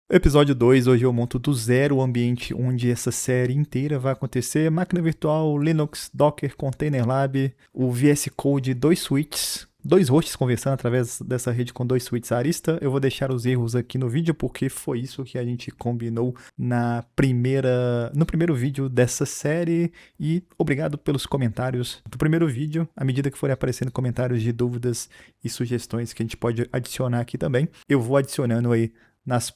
Episódio 2, hoje eu monto do zero o ambiente onde essa série inteira vai acontecer. Máquina virtual, Linux, Docker, Container Lab, o VS Code, dois switches, dois hosts conversando através dessa rede com dois switches Arista. Eu vou deixar os erros aqui no vídeo porque foi isso que a gente combinou no primeiro vídeo dessa série. E obrigado pelos comentários do primeiro vídeo. À medida que forem aparecendo comentários de dúvidas e sugestões que a gente pode adicionar aqui também, eu vou adicionando aí nos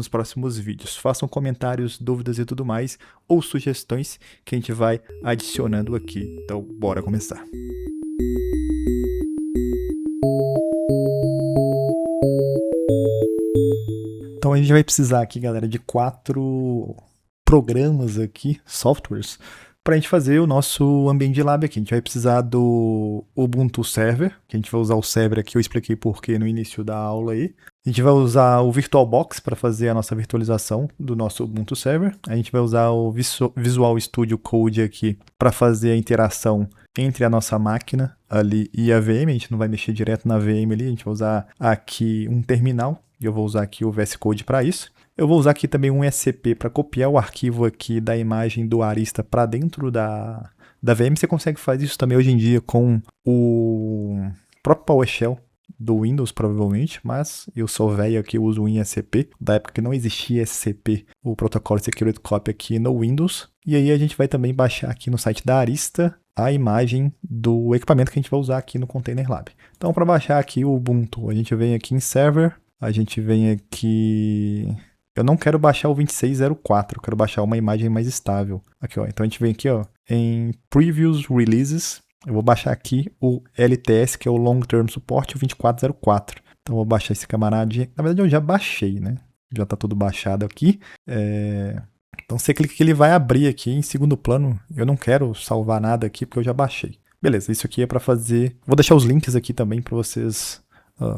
próximos vídeos. Façam comentários, dúvidas e tudo mais, ou sugestões que a gente vai adicionando aqui. Então, bora começar. Então a gente vai precisar aqui, galera, de 4 programas aqui, softwares, para a gente fazer o nosso ambiente de lab aqui. A gente vai precisar do Ubuntu Server, que a gente vai usar o server aqui, eu expliquei porquê no início da aula aí. A gente vai usar o VirtualBox para fazer a nossa virtualização do nosso Ubuntu Server. A gente vai usar o Visual Studio Code aqui para fazer a interação entre a nossa máquina ali e a VM. A gente não vai mexer direto na VM ali, a gente vai usar aqui um terminal. E eu vou usar aqui o VS Code para isso. Eu vou usar aqui também um SCP para copiar o arquivo aqui da imagem do Arista para dentro da VM. Você consegue fazer isso também hoje em dia com o próprio PowerShell do Windows, provavelmente, mas eu sou velho aqui, eu uso o WinSCP, da época que não existia SCP, o protocolo Security Copy aqui no Windows. E aí a gente vai também baixar aqui no site da Arista a imagem do equipamento que a gente vai usar aqui no Container Lab. Então, para baixar aqui o Ubuntu, a gente vem aqui em Server, a gente vem aqui... Eu não quero baixar o 2604, eu quero baixar uma imagem mais estável. Aqui, ó. Então a gente vem aqui, ó, em Previous Releases. Eu vou baixar aqui o LTS, que é o Long Term Support, o 2404. Então eu vou baixar esse camarada. Na verdade eu já baixei, né? Já tá tudo baixado aqui. Então você clica que ele vai abrir aqui em segundo plano. Eu não quero salvar nada aqui porque eu já baixei. Beleza, isso aqui é para fazer... Vou deixar os links aqui também para vocês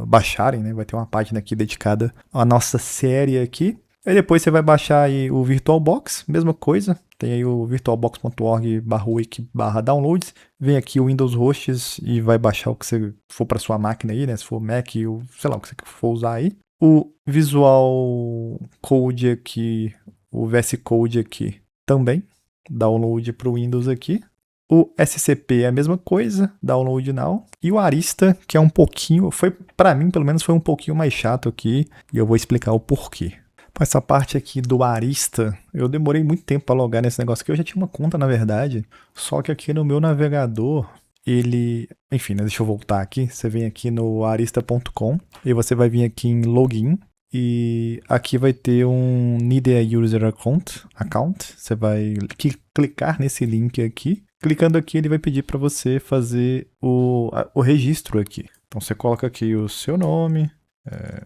baixarem, né? Vai ter uma página aqui dedicada à nossa série aqui. Aí depois você vai baixar aí o VirtualBox, mesma coisa. Tem aí o virtualbox.org/wiki/downloads. Vem aqui o Windows Hosts e vai baixar o que você for para sua máquina aí, né? Se for Mac, ou sei lá, o que você for usar aí. O Visual Code aqui, o VS Code aqui também. Download para o Windows aqui. O SCP é a mesma coisa, download now. E o Arista, que é um pouquinho, para mim pelo menos foi um pouquinho mais chato aqui, e eu vou explicar o porquê. Essa parte aqui do Arista, eu demorei muito tempo para logar nesse negócio aqui. Eu já tinha uma conta, na verdade, só que aqui no meu navegador, enfim, né, deixa eu voltar aqui. Você vem aqui no arista.com e você vai vir aqui em Login. E aqui vai ter um Need a User Account. Você vai clicar nesse link aqui. Clicando aqui, ele vai pedir para você fazer o registro aqui. Então você coloca aqui o seu nome,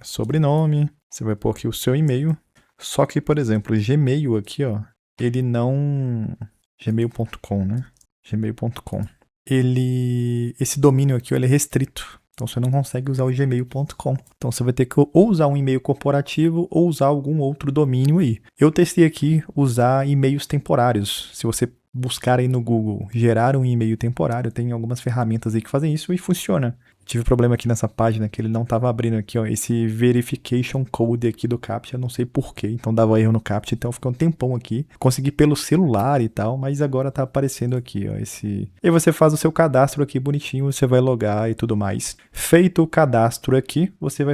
sobrenome, você vai pôr aqui o seu e-mail. Só que, por exemplo, o Gmail aqui, ó, ele não... gmail.com, né? gmail.com. Esse domínio aqui, ele é restrito. Então você não consegue usar o gmail.com. Então você vai ter que ou usar um e-mail corporativo ou usar algum outro domínio aí. Eu testei aqui usar e-mails temporários. Se você buscar aí no Google, gerar um e-mail temporário, tem algumas ferramentas aí que fazem isso e funciona. Tive problema aqui nessa página que ele não estava abrindo aqui, ó, esse verification code aqui do CAPTCHA, não sei porquê, então dava erro no CAPTCHA, então ficou um tempão aqui. Consegui pelo celular e tal, mas agora tá aparecendo aqui, ó, esse... E você faz o seu cadastro aqui bonitinho, você vai logar e tudo mais. Feito o cadastro aqui, você vai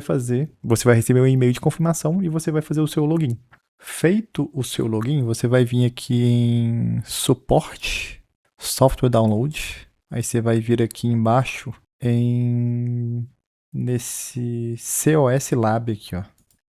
receber um e-mail de confirmação e você vai fazer o seu login. Feito o seu login, você vai vir aqui em Suporte, Software Download, aí você vai vir aqui embaixo nesse COS Lab aqui, ó.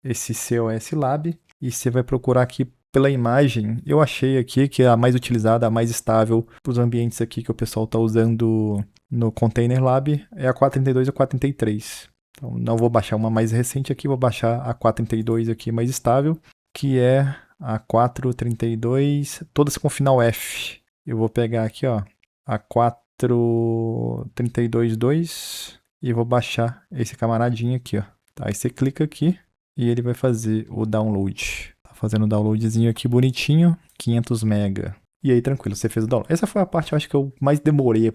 Esse COS Lab, e você vai procurar aqui pela imagem. Eu achei aqui que é a mais utilizada, a mais estável para os ambientes aqui que o pessoal está usando no Container Lab, é a 432 e a 433. Então não vou baixar uma mais recente aqui, vou baixar a 432 aqui mais estável, que é a 432, todas com final F. Eu vou pegar aqui, ó, a 432.2 e vou baixar esse camaradinho aqui, ó. Tá, aí você clica aqui e ele vai fazer o download. Tá fazendo o downloadzinho aqui bonitinho, 500 MB. E aí, tranquilo, você fez o download. Essa foi a parte, eu acho que eu mais demorei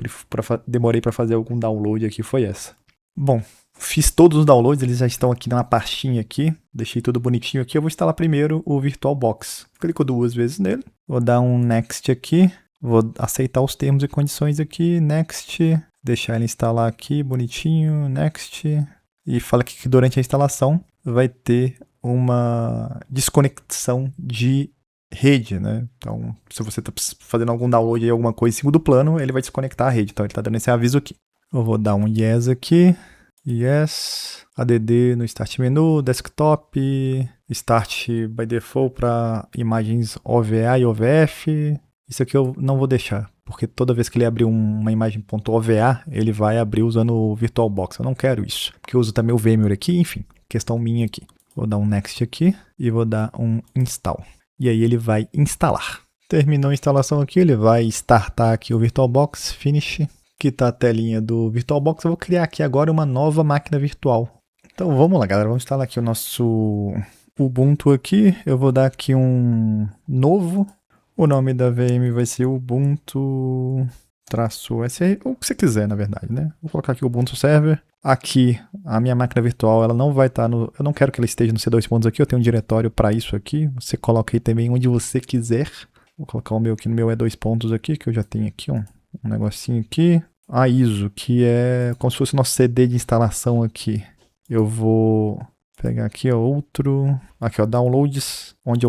para fazer algum download aqui, foi essa. Bom, fiz todos os downloads, eles já estão aqui numa pastinha aqui. Deixei tudo bonitinho aqui. Eu vou instalar primeiro o VirtualBox. Clico 2 vezes nele. Vou dar um Next aqui. Vou aceitar os termos e condições aqui. Next. Deixar ele instalar aqui bonitinho. Next. E fala aqui que durante a instalação vai ter uma desconexão de rede, né? Então, se você está fazendo algum download aí, alguma coisa em segundo plano, ele vai desconectar a rede. Então, ele está dando esse aviso aqui. Eu vou dar um Yes aqui. Yes. ADD no Start Menu, Desktop. Start by Default para imagens OVA e OVF. Isso aqui eu não vou deixar, porque toda vez que ele abrir uma imagem .ova, ele vai abrir usando o VirtualBox. Eu não quero isso, porque eu uso também o VMware aqui, enfim, questão minha aqui. Vou dar um Next aqui e vou dar um Install. E aí ele vai instalar. Terminou a instalação aqui, ele vai startar aqui o VirtualBox, Finish. Aqui está a telinha do VirtualBox. Eu vou criar aqui agora uma nova máquina virtual. Então vamos lá, galera. Vamos instalar aqui o nosso Ubuntu aqui. Eu vou dar aqui um novo. O nome da VM vai ser Ubuntu-SR, ou o que você quiser, na verdade, né? Vou colocar aqui o Ubuntu Server. Aqui, a minha máquina virtual, ela não vai estar no... Eu não quero que ela esteja no C2 pontos aqui. Eu tenho um diretório para isso aqui. Você coloca aí também onde você quiser. Vou colocar o meu aqui no meu E2 pontos aqui, que eu já tenho aqui um negocinho aqui. A ISO, que é como se fosse o nosso CD de instalação aqui. Eu vou pegar aqui, ó, outro. Aqui, ó, downloads, onde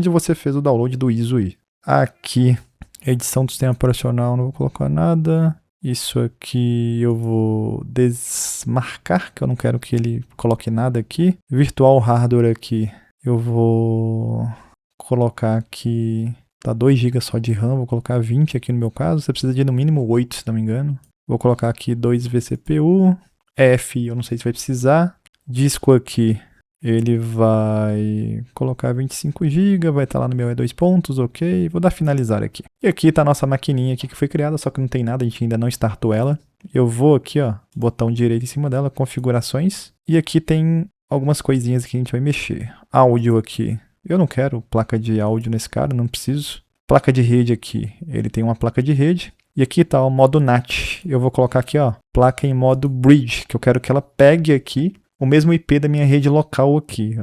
você fez o download do ISO aí. Aqui, edição do sistema operacional, não vou colocar nada. Isso aqui eu vou desmarcar, que eu não quero que ele coloque nada aqui. Virtual hardware aqui, eu vou colocar aqui... Tá 2 GB só de RAM, vou colocar 20 aqui no meu caso. Você precisa de no mínimo 8, se não me engano. Vou colocar aqui 2 vCPU. F, eu não sei se vai precisar. Disco aqui, ele vai colocar 25 GB, vai estar lá no meu E2 pontos, ok. Vou dar finalizar aqui. E aqui tá a nossa maquininha aqui que foi criada, só que não tem nada, a gente ainda não startou ela. Eu vou aqui, ó, botão direito em cima dela, configurações. E aqui tem algumas coisinhas que a gente vai mexer. Áudio aqui. Eu não quero placa de áudio nesse cara, não preciso. Placa de rede aqui, ele tem uma placa de rede. E aqui tá o modo NAT. Eu vou colocar aqui, ó, placa em modo Bridge, que eu quero que ela pegue aqui o mesmo IP da minha rede local aqui.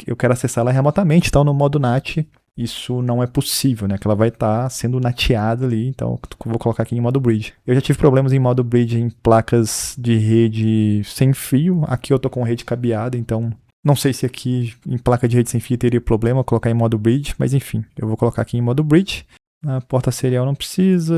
Eu quero acessar ela remotamente, então no modo NAT isso não é possível, né? Que ela vai estar sendo nateada ali, então eu vou colocar aqui em modo Bridge. Eu já tive problemas em modo Bridge em placas de rede sem fio. Aqui eu tô com rede cabeada, então... Não sei se aqui em placa de rede sem fio teria problema colocar em modo Bridge, mas enfim, eu vou colocar aqui em modo Bridge. A porta serial não precisa.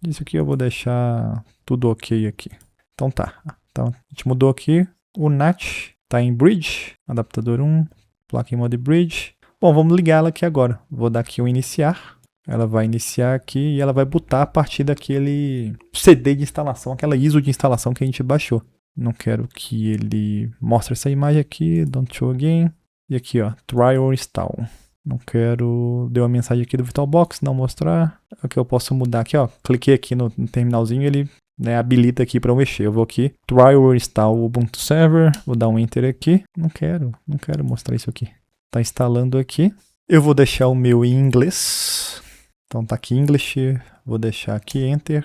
Isso aqui eu vou deixar tudo ok aqui. Então tá. Então a gente mudou aqui. O NAT tá em Bridge, adaptador 1, placa em modo Bridge. Bom, vamos ligar ela aqui agora. Vou dar aqui um iniciar. Ela vai iniciar aqui e ela vai botar a partir daquele CD de instalação, aquela ISO de instalação que a gente baixou. Não quero que ele mostre essa imagem aqui. Don't show again. E aqui, ó. Try or install. Não quero... Deu uma mensagem aqui do VirtualBox. Não mostrar. O que eu posso mudar aqui, ó. Cliquei aqui no terminalzinho. Ele, né, habilita aqui para eu mexer. Eu vou aqui. Try or install Ubuntu Server. Vou dar um Enter aqui. Não quero mostrar isso aqui. Tá instalando aqui. Eu vou deixar o meu em inglês. Então tá aqui English. Vou deixar aqui Enter.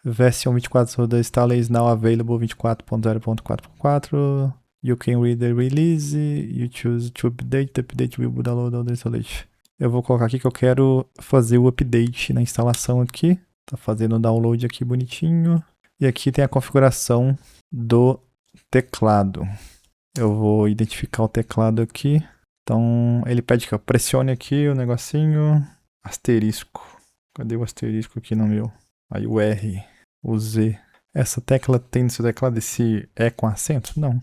Version 24 da install is now available 24.0.4.4. You can read the release. You choose to update. The update will download all the installation. Eu vou colocar aqui que eu quero fazer o update na instalação aqui. Tá fazendo o download aqui bonitinho. E aqui tem a configuração do teclado. Eu vou identificar o teclado aqui. Então ele pede que eu pressione aqui o negocinho. Asterisco. Cadê o asterisco aqui no meu? Aí o R. O Z. Essa tecla tem no seu teclado esse E com acento? Não.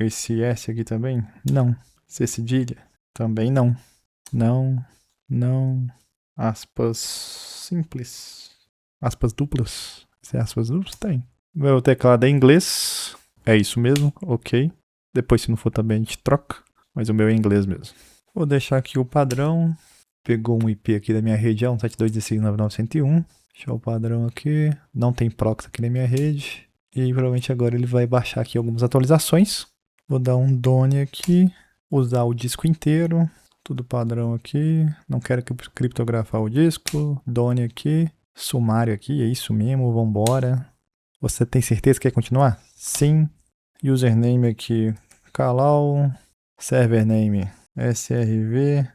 Esse S aqui também? Não. C cedilha? Também não. Não. Não. Aspas simples. Aspas duplas? Se é aspas duplas? Tem. Meu teclado é em inglês. É isso mesmo. Ok. Depois, se não for também, a gente troca. Mas o meu é em inglês mesmo. Vou deixar aqui o padrão. Pegou um IP aqui da minha rede, 172.16.9.901. Deixar o padrão aqui. Não tem proxy aqui na minha rede. E provavelmente agora ele vai baixar aqui algumas atualizações. Vou dar um done aqui. Usar o disco inteiro. Tudo padrão aqui. Não quero criptografar o disco. Done aqui. Sumário aqui. É isso mesmo. Vambora. Você tem certeza que quer continuar? sim, username aqui, Calau, server name, srv-calau,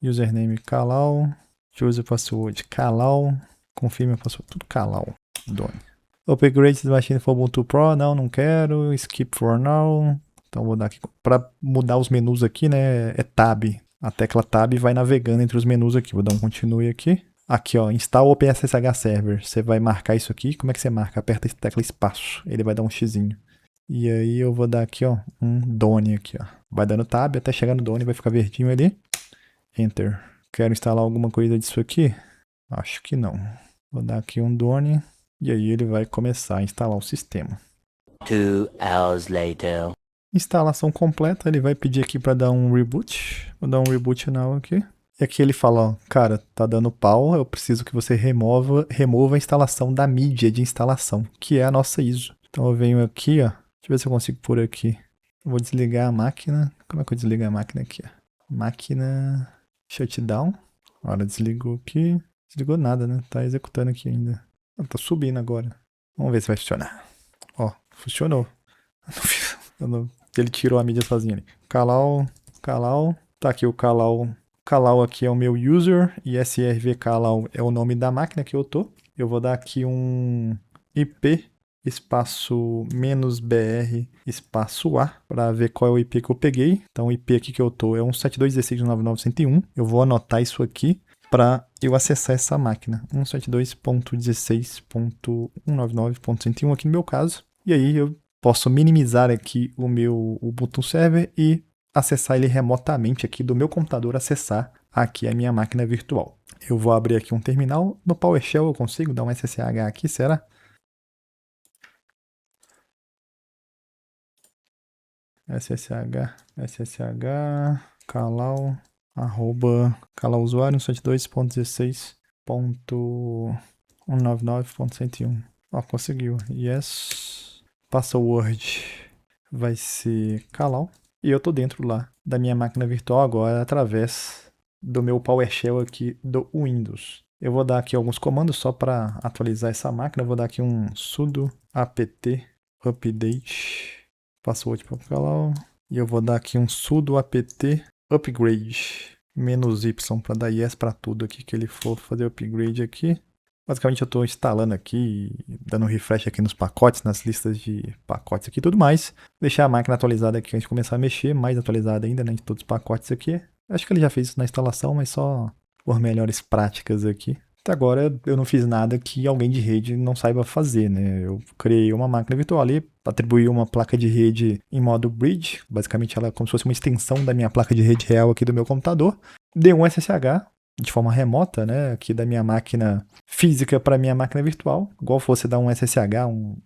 username Calau, user password Calau, confirme a password, tudo Calau, done. Upgrade the machine for Ubuntu Pro, não quero, skip for now, então vou dar aqui, para mudar os menus aqui, né, é Tab, a tecla Tab vai navegando entre os menus aqui, vou dar um continue aqui. Aqui, ó, install OpenSSH Server. Você vai marcar isso aqui. Como é que você marca? Aperta a tecla espaço. Ele vai dar um xizinho. E aí eu vou dar aqui, ó, um Done aqui, ó. Vai dando tab até chegar no Done, vai ficar verdinho ali. Enter. Quero instalar alguma coisa disso aqui? Acho que não. Vou dar aqui um Done. E aí ele vai começar a instalar o sistema. 2 hours later. Instalação completa. Ele vai pedir aqui para dar um reboot. Vou dar um reboot now aqui. E aqui ele fala, ó, cara, tá dando pau, eu preciso que você remova a instalação da mídia de instalação, que é a nossa ISO. Então eu venho aqui, ó, deixa eu ver se eu consigo pôr aqui. Eu vou desligar a máquina. Como é que eu desligo a máquina aqui? Ó? Máquina shutdown. Olha, desligou aqui. Desligou nada, né? Tá executando aqui ainda. Tá subindo agora. Vamos ver se vai funcionar. Ó, funcionou. Ele tirou a mídia sozinho ali. Calau. Tá aqui o Calau. Calau aqui é o meu user e srv Calau é o nome da máquina que eu tô. Eu vou dar aqui um IP espaço -br espaço A para ver qual é o IP que eu peguei. Então o IP aqui que eu tô é 172.168.101. Eu vou anotar isso aqui para eu acessar essa máquina. 172.16.199.101 aqui no meu caso. E aí eu posso minimizar aqui o meu Ubuntu Server e acessar ele remotamente aqui do meu computador, acessar aqui a minha máquina virtual. Eu vou abrir aqui um terminal. No PowerShell eu consigo dar um SSH aqui, será? SSH, calau, calausuário 172.16.199.101. Ó, conseguiu. Yes. Password vai ser calau. E eu tô dentro lá da minha máquina virtual agora através do meu PowerShell aqui do Windows. Eu vou dar aqui alguns comandos só para atualizar essa máquina. Eu vou dar aqui um sudo apt update password para calau. E eu vou dar aqui um sudo apt upgrade -y para dar yes para tudo aqui que ele for fazer upgrade aqui. Basicamente eu estou instalando aqui, dando um refresh aqui nos pacotes, nas listas de pacotes aqui e tudo mais. Deixar a máquina atualizada aqui antes de começar a mexer, mais atualizada ainda, né, de todos os pacotes aqui. Acho que ele já fez isso na instalação, mas só por melhores práticas aqui. Até agora eu não fiz nada que alguém de rede não saiba fazer, né? Eu criei uma máquina virtual ali, atribuí uma placa de rede em modo bridge, basicamente ela é como se fosse uma extensão da minha placa de rede real aqui do meu computador. Dei um SSH de forma remota, né, aqui da minha máquina física para minha máquina virtual, igual fosse dar um SSH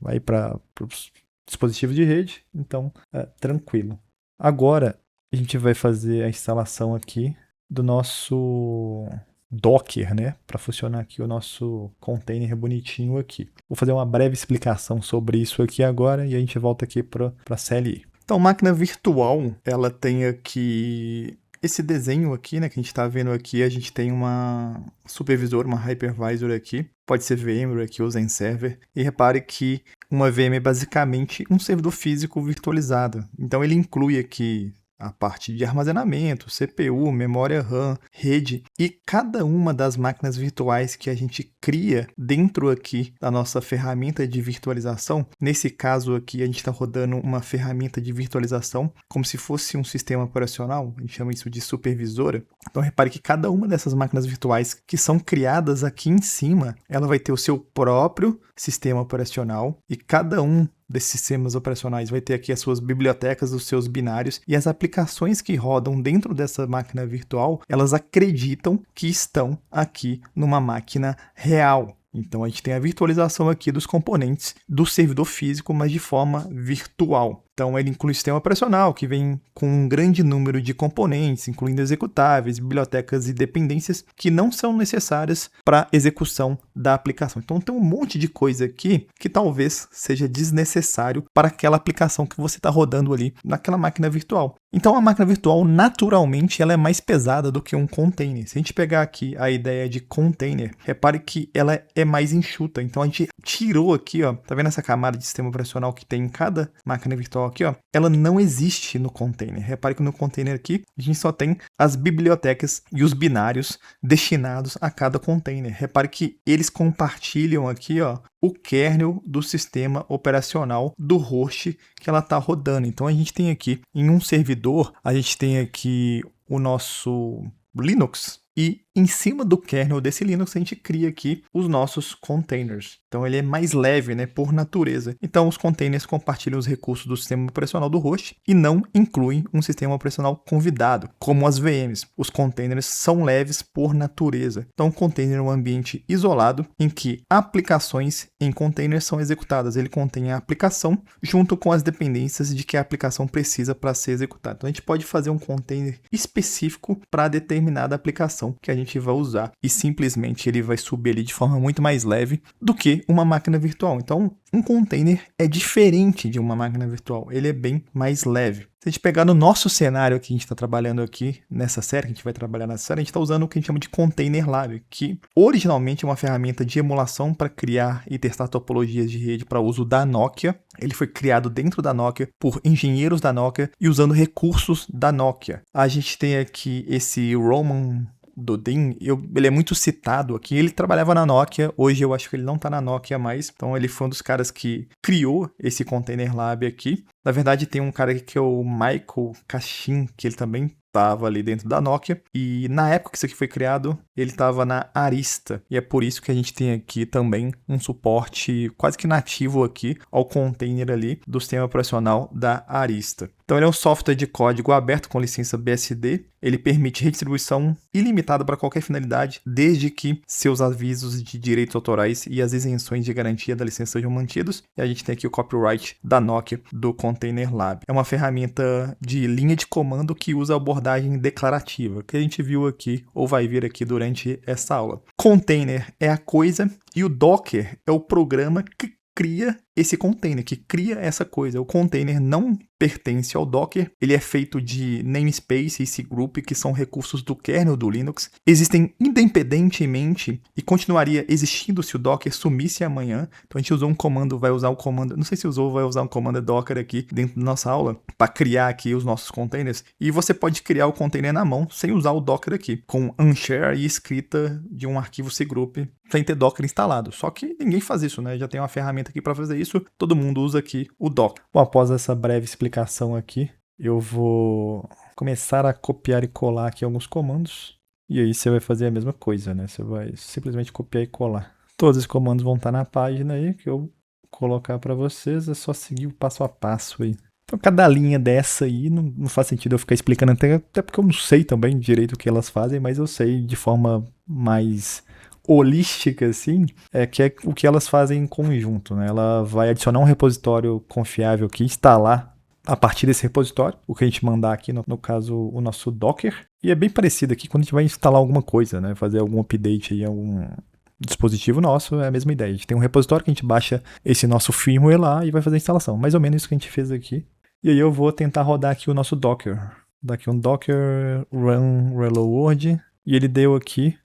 aí para os dispositivos de rede, então tranquilo. Agora a gente vai fazer a instalação aqui do nosso Docker, né, para funcionar aqui o nosso container bonitinho aqui. Vou fazer uma breve explicação sobre isso aqui agora e a gente volta aqui para a CLI. Então, máquina virtual, ela tem aqui esse desenho aqui, né, que a gente está vendo aqui, a gente tem uma supervisor, uma hypervisor aqui, pode ser VMware aqui ou Zen Server, e repare que uma VM é basicamente um servidor físico virtualizado. Então ele inclui aqui a parte de armazenamento, CPU, memória RAM, rede e cada uma das máquinas virtuais que a gente cria dentro aqui da nossa ferramenta de virtualização. Nesse caso aqui a gente está rodando uma ferramenta de virtualização como se fosse um sistema operacional, a gente chama isso de supervisora. Então repare que cada uma dessas máquinas virtuais que são criadas aqui em cima, ela vai ter o seu próprio sistema operacional e cada um desses sistemas operacionais vai ter aqui as suas bibliotecas, os seus binários e as aplicações que rodam dentro dessa máquina virtual, elas acreditam que estão aqui numa máquina real. Então a gente tem a virtualização aqui dos componentes do servidor físico, mas de forma virtual. Então ele inclui o sistema operacional, que vem com um grande número de componentes, incluindo executáveis, bibliotecas e dependências que não são necessárias para a execução da aplicação. Então tem um monte de coisa aqui que talvez seja desnecessário para aquela aplicação que você está rodando ali naquela máquina virtual. Então a máquina virtual, naturalmente, ela é mais pesada do que um container. Se a gente pegar aqui a ideia de container, repare que ela é mais enxuta. Então a gente tirou aqui, ó, tá vendo essa camada de sistema operacional que tem em cada máquina virtual aqui, ó? Ela não existe no container. Repare que no container aqui a gente só tem as bibliotecas e os binários destinados a cada container. Repare que eles compartilham aqui, ó, o kernel do sistema operacional do host que ela está rodando. Então a gente tem aqui em um servidor, a gente tem aqui o nosso Linux e em cima do kernel desse Linux a gente cria aqui os nossos containers. Então ele é mais leve, né, por natureza. Então os containers compartilham os recursos do sistema operacional do host e não incluem um sistema operacional convidado, como as VMs. Os containers são leves por natureza. Então o container é um ambiente isolado em que aplicações em containers são executadas. Ele contém a aplicação junto com as dependências de que a aplicação precisa para ser executada. Então a gente pode fazer um container específico para determinada aplicação que a gente vai usar e simplesmente ele vai subir ali de forma muito mais leve do que uma máquina virtual. Então, um container é diferente de uma máquina virtual, ele é bem mais leve. Se a gente pegar no nosso cenário que a gente está trabalhando aqui nessa série, que a gente vai trabalhar nessa série, a gente está usando o que a gente chama de Container Lab, que originalmente é uma ferramenta de emulação para criar e testar topologias de rede para uso da Nokia. Ele foi criado dentro da Nokia por engenheiros da Nokia e usando recursos da Nokia. A gente tem aqui esse Roman Dodin, ele é muito citado aqui, ele trabalhava na Nokia, hoje eu acho que ele não está na Nokia mais, então ele foi um dos caras que criou esse Container Lab aqui. Na verdade tem um cara aqui que é o Michael Cashin, que ele também estava ali dentro da Nokia, e na época que isso aqui foi criado, ele estava na Arista, e é por isso que a gente tem aqui também um suporte quase que nativo aqui ao container ali do sistema operacional da Arista. Então ele é um software de código aberto com licença BSD, ele permite redistribuição ilimitada para qualquer finalidade, desde que seus avisos de direitos autorais e as isenções de garantia da licença sejam mantidos, e a gente tem aqui o copyright da Nokia do Container Lab. É uma ferramenta de linha de comando que usa abordagem declarativa, que a gente viu aqui, ou vai ver aqui durante essa aula. Container é a coisa e o Docker é o programa que cria esse container, que cria essa coisa. O container não pertence ao Docker, ele é feito de namespace e cgroup, que são recursos do kernel do Linux, existem independentemente e continuaria existindo se o Docker sumisse amanhã. Então a gente usou um comando, vai usar o comando, não sei se usou, vai usar um comando Docker aqui dentro da nossa aula para criar aqui os nossos containers, e você pode criar o container na mão sem usar o Docker aqui, com unshare e escrita de um arquivo cgroup sem ter Docker instalado. Só que ninguém faz isso, né? Já tem uma ferramenta aqui para fazer isso, todo mundo usa aqui o Docker. Bom, após essa breve explicação aqui, eu vou começar a copiar e colar aqui alguns comandos, e aí você vai fazer a mesma coisa, né? Você vai simplesmente copiar e colar. Todos os comandos vão estar na página aí, que eu colocar para vocês, é só seguir o passo a passo aí. Então, cada linha dessa aí não faz sentido eu ficar explicando, até porque eu não sei também direito o que elas fazem, mas eu sei de forma mais holística, assim, que é o que elas fazem em conjunto, né? Ela vai adicionar um repositório confiável aqui, instalar a partir desse repositório, o que a gente mandar aqui, no caso, o nosso Docker, e é bem parecido aqui quando a gente vai instalar alguma coisa, né? Fazer algum update aí, algum dispositivo nosso, é a mesma ideia. A gente tem um repositório que a gente baixa esse nosso firmware lá e vai fazer a instalação. Mais ou menos isso que a gente fez aqui. E aí eu vou tentar rodar aqui o nosso Docker. Daqui um Docker run reload, e ele deu aqui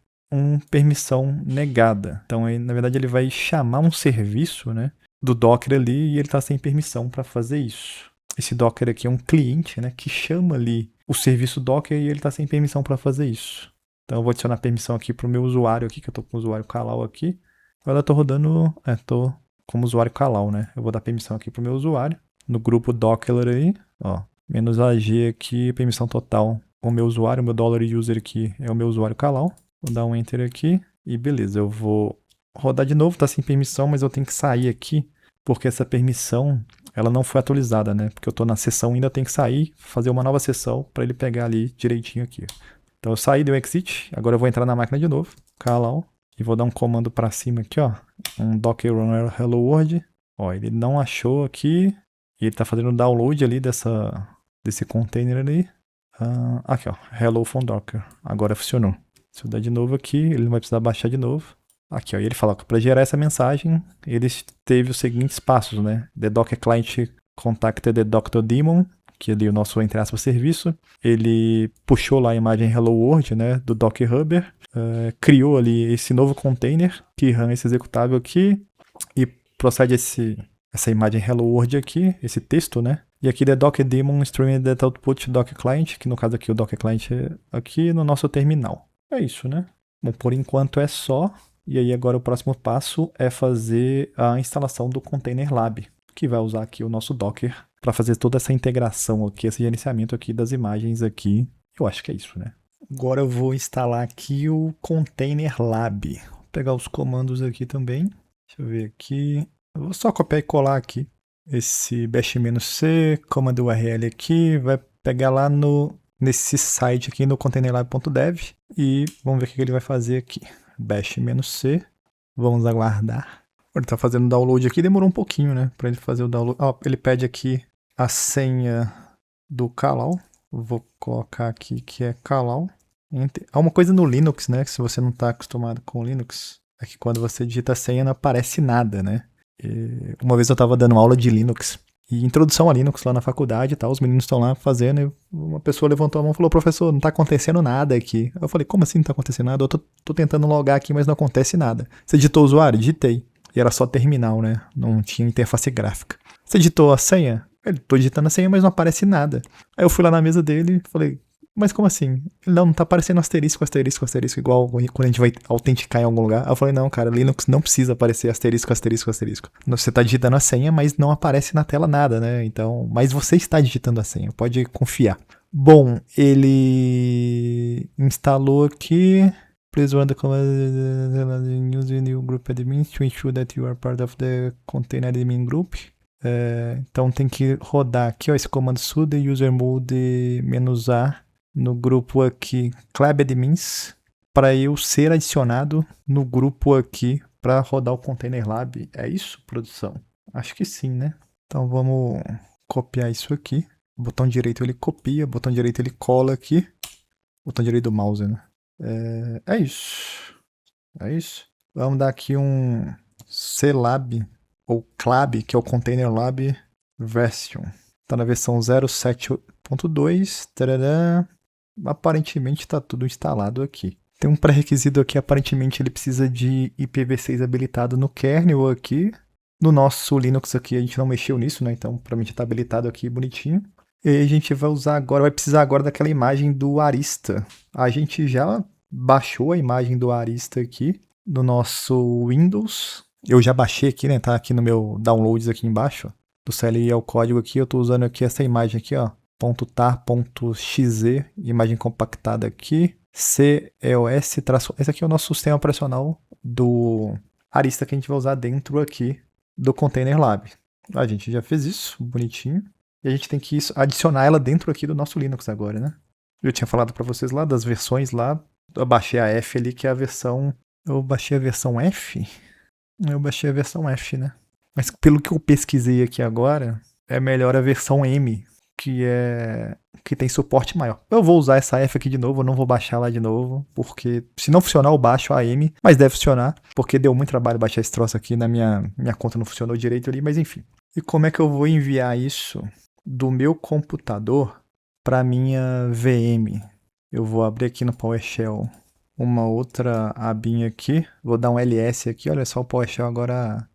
permissão negada. Então, na verdade, ele vai chamar um serviço, né, do Docker ali, e ele está sem permissão para fazer isso. Esse Docker aqui é um cliente, né, que chama ali o serviço Docker e ele está sem permissão para fazer isso. Então, eu vou adicionar permissão aqui para o meu usuário aqui, que eu estou com o usuário Kalau aqui. Agora eu estou rodando, estou como usuário Kalau, né. Eu vou dar permissão aqui para o meu usuário. No grupo Docker aí, ó, -AG aqui, permissão total. O meu usuário, o meu $user aqui é o meu usuário Kalau. Vou dar um Enter aqui e beleza, eu vou rodar de novo, tá sem permissão, mas eu tenho que sair aqui, porque essa permissão, ela não foi atualizada, né? Porque eu tô na sessão, ainda tenho que sair, fazer uma nova sessão para ele pegar ali direitinho aqui. Então eu saí, deu exit, agora eu vou entrar na máquina de novo, Kalau, e vou dar um comando para cima aqui, ó, um docker run hello world. Ó, ele não achou aqui, E ele tá fazendo o download ali desse container ali. Aqui, ó. Hello from Docker. Agora funcionou. Se eu der de novo aqui, ele não vai precisar baixar de novo. Aqui, ó. E ele fala que para gerar essa mensagem, ele teve os seguintes passos, né? The Docker Client contacted the Docker Daemon, que é ali o nosso, entre aspas, serviço. Ele puxou lá a imagem Hello World, né? Do Docker Hub. Criou ali esse novo container que run esse executável aqui. E procede essa imagem Hello World aqui, esse texto, né? E aqui the Docker Daemon streaming that output Docker Client, que no caso aqui o Docker Client é aqui no nosso terminal. É isso, né? Bom, por enquanto é só. E aí agora o próximo passo é fazer a instalação do Container Lab, que vai usar aqui o nosso Docker para fazer toda essa integração aqui, esse gerenciamento aqui das imagens aqui. Eu acho que é isso, né? Agora eu vou instalar aqui o Container Lab. Vou pegar os comandos aqui também. Deixa eu ver aqui. Eu vou só copiar e colar aqui esse bash-c, comando URL aqui, vai pegar lá nesse site aqui no containerlab.dev e vamos ver o que ele vai fazer aqui. Bash-c, vamos aguardar. Ele está fazendo o download aqui, demorou um pouquinho, né, para ele fazer o download. Ele pede aqui a senha do Kalau, vou colocar aqui que é Kalau. Há uma coisa no Linux, né, que se você não está acostumado com o Linux, é que quando você digita a senha não aparece nada, né. Uma vez eu estava dando aula de Linux e introdução a Linux lá na faculdade e tal, os meninos estão lá fazendo e uma pessoa levantou a mão e falou: professor, não está acontecendo nada aqui. Eu falei: como assim não está acontecendo nada? Eu tô tentando logar aqui, mas não acontece nada. Você digitou o usuário? Digitei. E era só terminal, né? Não tinha interface gráfica. Você digitou a senha? Ele: tô digitando a senha, mas não aparece nada. Aí eu fui lá na mesa dele e falei: mas como assim? Ele: não tá aparecendo asterisco, asterisco, asterisco, igual quando a gente vai autenticar em algum lugar. Aí eu falei: não, cara, Linux não precisa aparecer asterisco, asterisco, asterisco. Você tá digitando a senha, mas não aparece na tela nada, né? Então, mas você está digitando a senha, pode confiar. Bom, ele instalou aqui. Please run the command use new group admins to ensure that you are part of the container admin group. Então tem que rodar aqui, ó, esse comando sudo user mode -a no grupo aqui ClabAdmins para eu ser adicionado no grupo aqui para rodar o Container Lab. É isso, produção? Acho que sim, né? Então vamos copiar isso aqui. O botão direito ele copia, o botão direito ele cola aqui. O botão direito do mouse, né? É isso. É isso. Vamos dar aqui um CLab ou CLAB, que é o Container Lab Version. Está na versão 07.2. Aparentemente está tudo instalado aqui. Tem um pré-requisito aqui, aparentemente ele precisa de IPv6 habilitado no kernel aqui. No nosso Linux aqui a gente não mexeu nisso, né? Então provavelmente está habilitado aqui bonitinho. E a gente vai usar agora, vai precisar agora daquela imagem do Arista. A gente já baixou a imagem do Arista aqui no nosso Windows. Eu já baixei aqui, né? Tá aqui no meu downloads aqui embaixo. Do CLI é o código aqui. Eu tô usando aqui essa imagem aqui, ó. .tar.exe, imagem compactada aqui. CEOS, esse aqui é o nosso sistema operacional do Arista que a gente vai usar dentro aqui do Container Lab. A gente já fez isso, bonitinho. E a gente tem que adicionar ela dentro aqui do nosso Linux agora, né? Eu tinha falado para vocês lá das versões lá. Eu baixei a F ali, que é a versão... Eu baixei a versão F? Eu baixei a versão F, né? Mas pelo que eu pesquisei aqui agora, é melhor a versão M, que tem suporte maior. Eu vou usar essa F aqui de novo, eu não vou baixar lá de novo, porque se não funcionar eu baixo a M, mas deve funcionar, porque deu muito trabalho baixar esse troço aqui, na minha conta não funcionou direito ali, mas enfim. E como é que eu vou enviar isso do meu computador para minha VM? Eu vou abrir aqui no PowerShell uma outra abinha aqui, vou dar um ls aqui, olha só, o PowerShell agora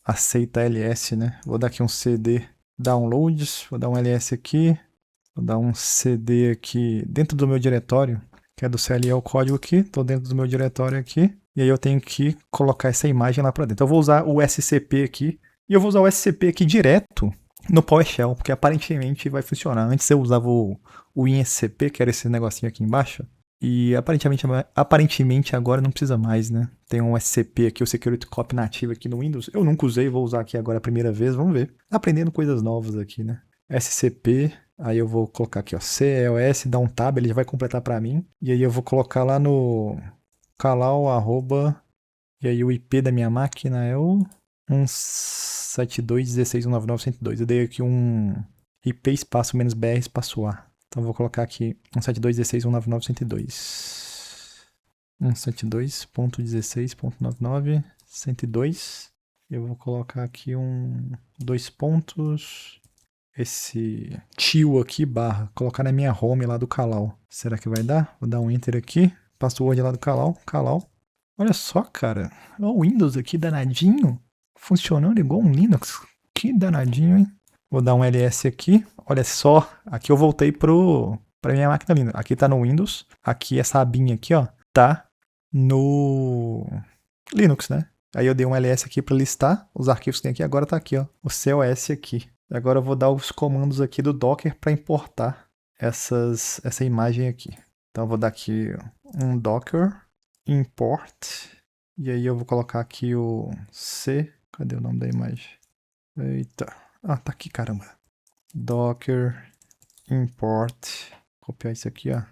aceita ls, né? Vou dar aqui um cd downloads, vou dar um ls aqui, vou dar um cd aqui dentro do meu diretório, que é do CLI, o código aqui, estou dentro do meu diretório aqui, e aí eu tenho que colocar essa imagem lá para dentro. Eu vou usar o SCP aqui, e eu vou usar o SCP aqui direto no PowerShell, porque aparentemente vai funcionar. Antes eu usava o WinSCP, que era esse negocinho aqui embaixo, e aparentemente agora não precisa mais, né? Tem um SCP aqui, o Security Copy nativo aqui no Windows. Eu nunca usei, vou usar aqui agora a primeira vez, vamos ver. Aprendendo coisas novas aqui, né? SCP, aí eu vou colocar aqui, ó, CEOS, dá um tab, ele já vai completar para mim. E aí eu vou colocar lá no Kalau, @ e aí o IP da minha máquina é o 172.16.199.102. Eu dei aqui um IP espaço menos BR espaço A. Então eu vou colocar aqui 172.16.199.102. 172.16.99.102. Eu vou colocar aqui dois pontos. Esse tio aqui, barra, colocar na minha home lá do Kalau. Será que vai dar? Vou dar um enter aqui. Password lá do Kalau. Olha só, cara. Olha o Windows aqui, danadinho. Funcionando igual um Linux. Que danadinho, hein? Vou dar um ls aqui. Olha só. Aqui eu voltei pra minha máquina Linux. Aqui tá no Windows. Aqui essa abinha aqui, ó, tá no Linux, né? Aí eu dei um ls aqui pra listar os arquivos que tem aqui. Agora tá aqui, ó. O COS aqui. Agora eu vou dar os comandos aqui do Docker para importar essa imagem aqui. Então eu vou dar aqui um Docker import. E aí eu vou colocar aqui o C. Cadê o nome da imagem? Eita. Ah, tá aqui, caramba. Docker import. Copiar isso aqui, ó.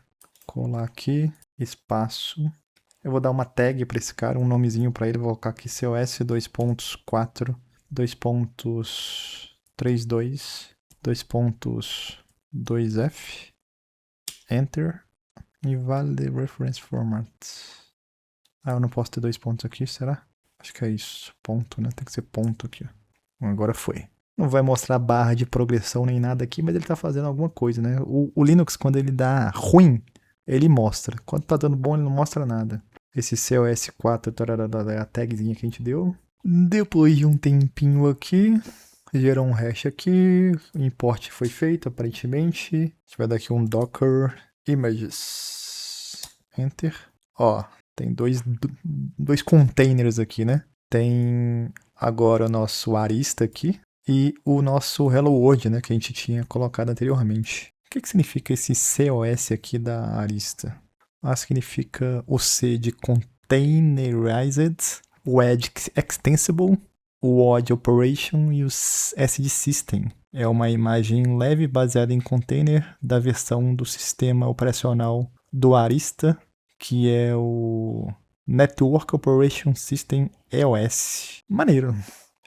Colar aqui. Espaço. Eu vou dar uma tag para esse cara, um nomezinho para ele. Vou colocar aqui COS 2.4 2.32 2.2f Enter e valid reference format. Ah, eu não posso ter dois pontos aqui, será? Acho que é isso, ponto, né? Tem que ser ponto aqui, ó. Agora foi. Não vai mostrar barra de progressão nem nada aqui, mas ele tá fazendo alguma coisa, né? O Linux, quando ele dá ruim, ele mostra. Quando tá dando bom, ele não mostra nada. Esse COS4 é a tagzinha que a gente deu. Depois de um tempinho aqui, gerou um hash aqui, o import foi feito aparentemente. A gente vai dar aqui um docker images, enter. Ó, tem dois containers aqui, né? Tem agora o nosso Arista aqui e o nosso Hello World, né, que a gente tinha colocado anteriormente. O que significa esse COS aqui da Arista? Significa o C de Containerized, o E de Extensible, o O de Operation e o S de System. É uma imagem leve baseada em container da versão do sistema operacional do Arista, que é o Network Operation System EOS. Maneiro.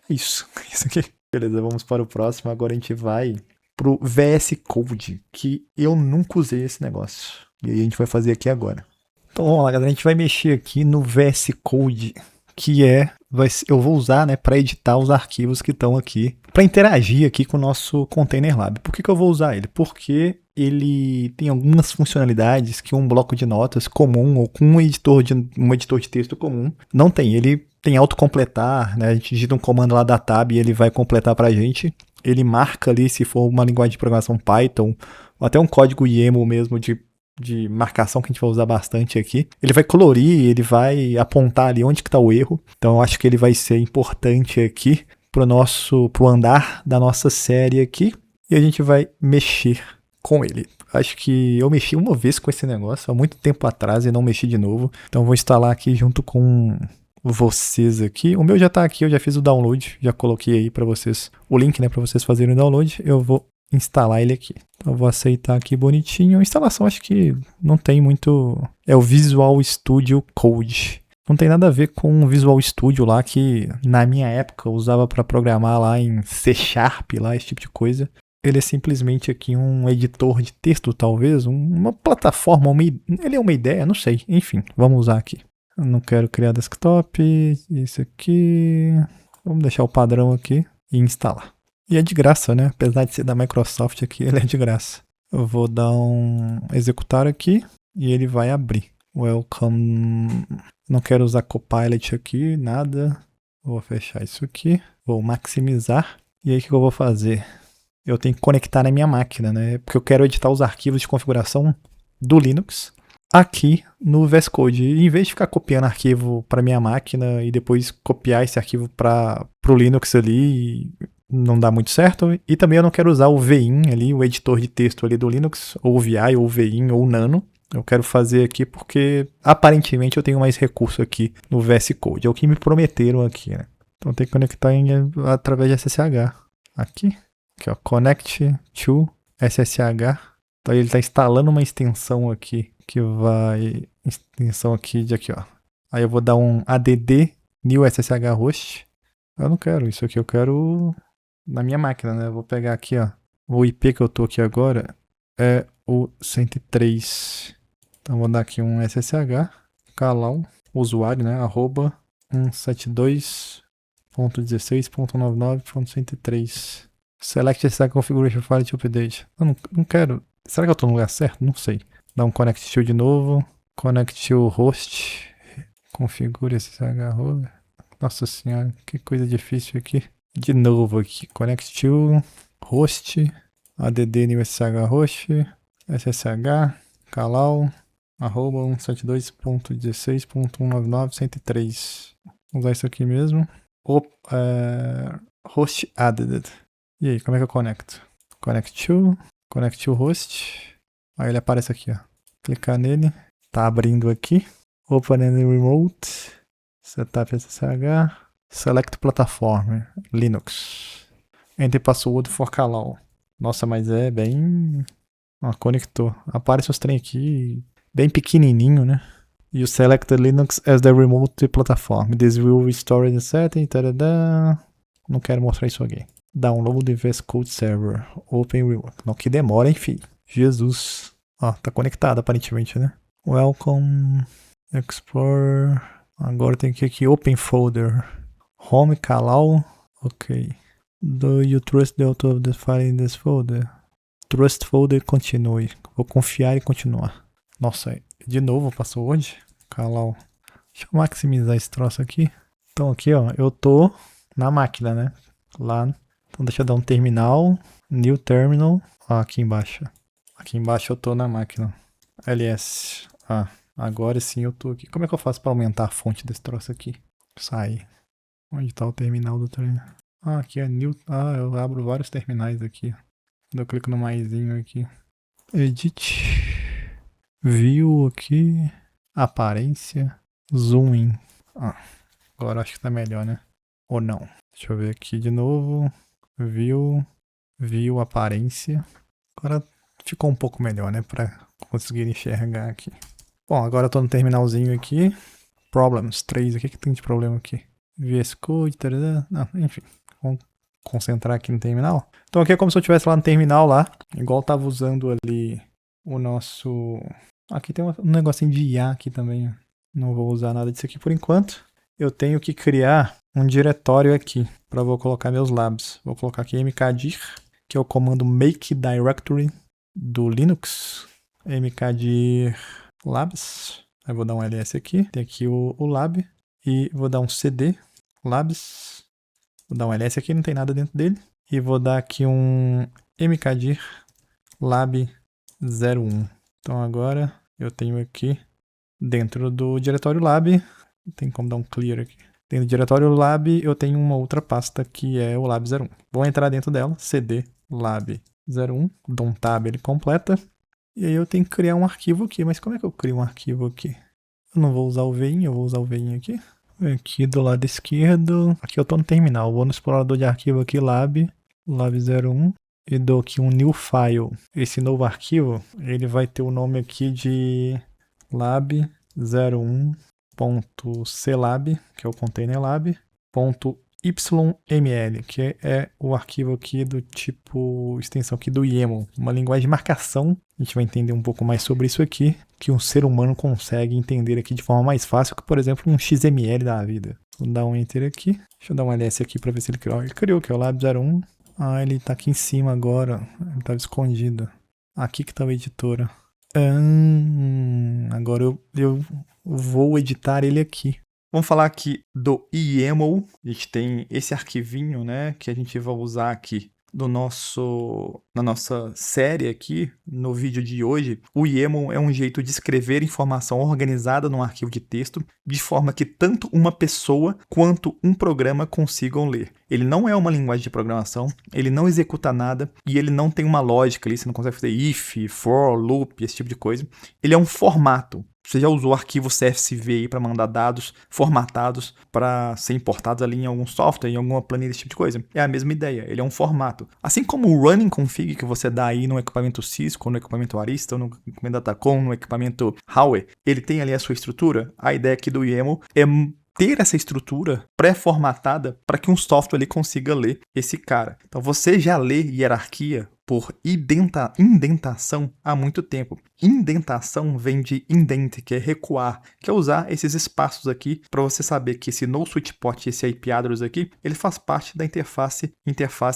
É isso. Isso aqui. Beleza, vamos para o próximo. Agora a gente vai pro VS Code, que eu nunca usei esse negócio. E aí a gente vai fazer aqui agora. Então vamos lá, galera. A gente vai mexer aqui no VS Code, que eu vou usar, né, para editar os arquivos que estão aqui, para interagir aqui com o nosso Container Lab. Por que eu vou usar ele? Porque ele tem algumas funcionalidades que um bloco de notas comum ou com um editor de texto comum não tem. Ele tem autocompletar, né? A gente digita um comando lá da tab e ele vai completar para a gente. Ele marca ali se for uma linguagem de programação Python ou até um código YAML mesmo de marcação que a gente vai usar bastante aqui. Ele vai colorir, ele vai apontar ali onde que está o erro. Então eu acho que ele vai ser importante aqui pro andar da nossa série aqui. E a gente vai mexer com ele. Acho que eu mexi uma vez com esse negócio há muito tempo atrás e não mexi de novo. Então eu vou instalar aqui junto com vocês aqui. O meu já está aqui, eu já fiz o download, já coloquei aí para vocês o link, né, para vocês fazerem o download. Eu vou instalar ele aqui. Então eu vou aceitar aqui bonitinho. A instalação acho que não tem muito... É o Visual Studio Code. Não tem nada a ver com o Visual Studio lá que na minha época eu usava para programar lá em C#, lá, esse tipo de coisa. Ele é simplesmente aqui um editor de texto, talvez, uma plataforma, ele é uma ideia, não sei. Enfim, vamos usar aqui. Eu não quero criar desktop, isso aqui... Vamos deixar o padrão aqui e instalar. E é de graça, né? Apesar de ser da Microsoft aqui, ele é de graça. Eu vou dar um executar aqui e ele vai abrir. Welcome. Não quero usar Copilot aqui, nada. Vou fechar isso aqui. Vou maximizar. E aí o que eu vou fazer? Eu tenho que conectar na minha máquina, né? Porque eu quero editar os arquivos de configuração do Linux aqui no VS Code. E em vez de ficar copiando arquivo para minha máquina e depois copiar esse arquivo para o Linux ali... Não dá muito certo, e também eu não quero usar o VIN ali, o editor de texto ali do Linux, ou o VI, ou o VIN, ou o Nano. Eu quero fazer aqui porque, aparentemente, eu tenho mais recurso aqui no VS Code. É o que me prometeram aqui, né? Então tem que conectar através de SSH. Aqui, ó, Connect to SSH. Então ele está instalando uma extensão aqui, que vai... Extensão aqui de aqui, ó. Aí eu vou dar um add new SSH host. Eu não quero isso aqui, eu quero na minha máquina, né? Eu vou pegar aqui, ó. O IP que eu tô aqui agora é o 103. Então vou dar aqui um SSH, calau, usuário, né? Arroba 172.16.99.103. Select SSH Configuration File to Update. Eu não quero. Será que eu tô no lugar certo? Não sei. Dá um connect to de novo. Connect to host. Configure SSH host. Nossa senhora, que coisa difícil aqui. De novo aqui. Connect to host. add new SSH host. SSH. Calau. Arroba 172.16.199.103. Vou usar isso aqui mesmo. Host added. E aí, como é que eu conecto? Connect to host. Aí ele aparece aqui, ó. Clicar nele. Tá abrindo aqui. Open and remote. Setup SSH. Select platform. Linux. Enter password for Calau. Nossa, mas é bem... Ó, conectou. Aparece os trem aqui. Bem pequenininho, né? You select Linux as the remote platform. This will restore the setting. Tarará. Não quero mostrar isso aqui. Download VS Code Server. Open remote. Não, que demora, hein, filho? Jesus. Ó, tá conectado aparentemente, né? Welcome. Explorer. Agora tem que ir aqui. Open folder. Home Calau. Ok. Do you trust the author of the file in this folder? Trust folder continue. Vou confiar e continuar. Nossa, de novo passou hoje? Calau. Deixa eu maximizar esse troço aqui. Então aqui, ó, eu tô na máquina, né? Lá. Então deixa eu dar um terminal. New terminal. Ó, aqui embaixo. Aqui embaixo eu tô na máquina. ls. Agora sim eu tô aqui. Como é que eu faço pra aumentar a fonte desse troço aqui? Sai. Onde tá o terminal do terminal? Aqui é new. Eu abro vários terminais aqui. Eu clico no maisinho aqui. Edit. View aqui. Aparência. Zoom in. Agora acho que tá melhor, né? Ou não? Deixa eu ver aqui de novo. View aparência. Agora ficou um pouco melhor, né? Pra conseguir enxergar aqui. Bom, agora eu tô no terminalzinho aqui. Problems 3. O que tem de problema aqui? VS Code. Tarará. Não, enfim. Vamos concentrar aqui no terminal. Então aqui é como se eu estivesse lá no terminal lá. Igual eu tava usando ali o nosso... Aqui tem um negocinho de IA aqui também. Não vou usar nada disso aqui por enquanto. Eu tenho que criar um diretório aqui para vou colocar meus labs. Vou colocar aqui mkdir, que é o comando make directory do Linux. Mkdir labs. Aí vou dar um ls aqui. Tem aqui o lab. E vou dar um cd labs. Vou dar um ls aqui, não tem nada dentro dele. E vou dar aqui um mkdir lab 01. Então agora eu tenho aqui dentro do diretório lab, tem como dar um clear aqui. Dentro do diretório lab eu tenho uma outra pasta que é o lab 01. Vou entrar dentro dela, cd lab 01, dou um tab, ele completa. E aí eu tenho que criar um arquivo aqui, mas como é que eu crio um arquivo aqui? Eu não vou usar o VIN, eu vou usar o VIN aqui. Aqui do lado esquerdo, aqui eu tô no terminal, vou no explorador de arquivo aqui, lab 01. E dou aqui um new file. Esse novo arquivo, ele vai ter o nome aqui de lab01.clab, que é o container lab, .yml, que é o arquivo aqui do tipo, extensão aqui do YAML, uma linguagem de marcação. A gente vai entender um pouco mais sobre isso aqui, que um ser humano consegue entender aqui de forma mais fácil que, por exemplo, um XML da vida. Vou dar um enter aqui. Deixa eu dar um ls aqui para ver se ele criou. Ele criou, que é o lab01. Ele tá aqui em cima agora. Ele tava escondido. Aqui que tá o editor. Agora eu vou editar ele aqui. Vamos falar aqui do YAML. A gente tem esse arquivinho, né? Que a gente vai usar aqui na nossa série aqui, no vídeo de hoje. O YAML é um jeito de escrever informação organizada num arquivo de texto, de forma que tanto uma pessoa quanto um programa consigam ler. Ele não é uma linguagem de programação, ele não executa nada e ele não tem uma lógica ali, você não consegue fazer if, for, loop, esse tipo de coisa. Ele é um formato. Você já usou o arquivo CSV aí para mandar dados formatados para ser importados ali em algum software, em alguma planilha, esse tipo de coisa? É a mesma ideia, ele é um formato. Assim como o running config que você dá aí no equipamento Cisco, no equipamento Arista, no equipamento Datacom, no equipamento Huawei, ele tem ali a sua estrutura. A ideia aqui do YAML é ter essa estrutura pré-formatada para que um software ali consiga ler esse cara. Então você já lê hierarquia por indentação há muito tempo. Indentação vem de indent, que é recuar, que é usar esses espaços aqui para você saber que esse no switch port, esse IP address aqui, ele faz parte da interface